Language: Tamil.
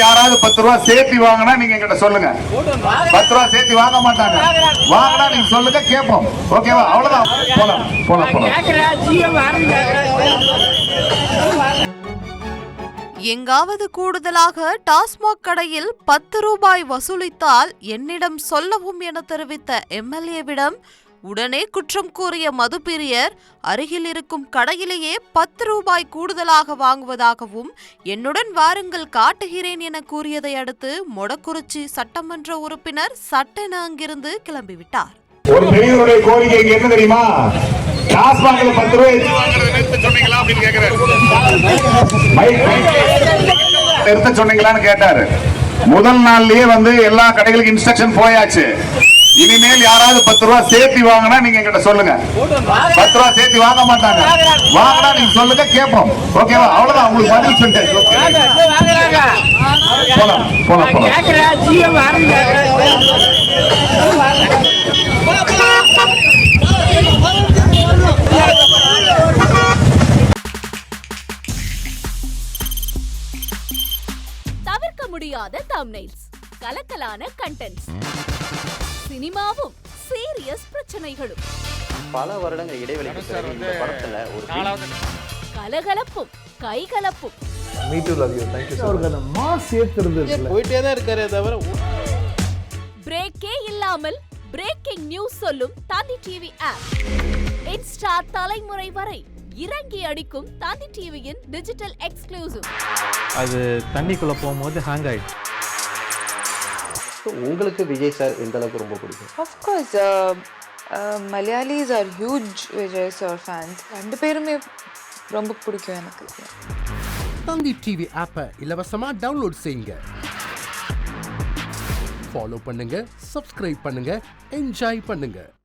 யாராவது 10 ரூபாய் சேர்த்து வாங்கினா நீங்க என்கிட்ட சொல்லுங்க. 10 ரூபாய் சேர்த்து வாங்க மாட்டாங்க. வாங்கினா நீங்க சொல்லுங்க, கேட்போம். ஓகேவா? அவ்வளவுதான். போலாம் போலாம் போலாம். எங்காவது கூடுதலாக டாஸ்மாக் கடையில் 10 ரூபாய் வசூலித்தால் என்னிடம் சொல்லவும் என தெரிவித்த எம்எல்ஏவிடம் உடனே குற்றம் கூறிய மதுப்பிரியர் அருகில் இருக்கும் கடையிலேயே 10 ரூபாய் கூடுதலாக வாங்குவதாகவும் என்னுடன் வாருங்கள் காட்டுகிறேன் என கூறியதை அடுத்து மொடக்குறிச்சி சட்டமன்ற உறுப்பினர் சட்டென அங்கிருந்து கிளம்பிவிட்டார். ஒரு பெரியவருடைய கோரிக்கை என்ன தெரியுமா? டாஸ்மாக்ல 10 ரூபாய் நிறுத்த சொன்னீங்களா அப்படின்னு கேக்குறாரு. நிறுத்த சொன்னீங்களான்னு கேட்டாரு. முதல் நாள்லயே எல்லா கடைகளுக்கு இன்ஸ்ட்ரக்ஷன் போயாச்சு. இனிமேல் யாராவது 10 ரூபாய் சேர்த்து வாங்கினா நீங்க என்கிட்ட சொல்லுங்க. 10 ரூபாய் சேர்த்து வாங்க மாட்டாங்க. வாங்கினா நீங்க சொல்லுங்க, கேட்போம். ஓகேவா? அவ்வளவுதான். உங்களுக்கு பதில் சொல்லிட்டேன். போலாம் போலாம் போலாம். தவிர்க்க முடியாத தம்ப்நெயில்ஸ், கலக்கலான கண்டென்ட்ஸ், சினிமாவும் சீரியஸ் பிரச்சனைகளும், பல வருடங்கள் இடைவெளிக்கு பிறகு இந்த படத்துல ஒரு கலகலப்பும் கைகலப்பும். Me too, love you. Thank you so much. Mass ஏத்துறது போயிட்டே தான் இருக்காரே தவிர பிரேக்கே இல்லாமல் பிரேக்கிங் நியூஸ் சொல்லும் தந்தி டிவி ஆப். இன்ஸ்டா தலைமுறை வரை இறங்கி அடிக்கும் தந்தி டிவியின் டிஜிட்டல் எக்ஸ்க்ளூசிவ். அது தண்ணிக்குள்ள போகும்போது ஹேங் ஆயிடுச்சு. உங்களுக்கு விஜய் சார் எந்த அளவுக்கு ரொம்ப பிடிக்கும்? Of course, Malayalis are huge Vijay sir fans. ரெண்டு பேருமே ரொம்ப பிடிக்கும் எனக்கு. தந்தி டிவி ஆப்பை இலவசமா டவுன்லோட் செய்யுங்க. ஃபாலோ பண்ணுங்க, சப்ஸ்கிரைப் பண்ணுங்க, என்ஜாய் பண்ணுங்க.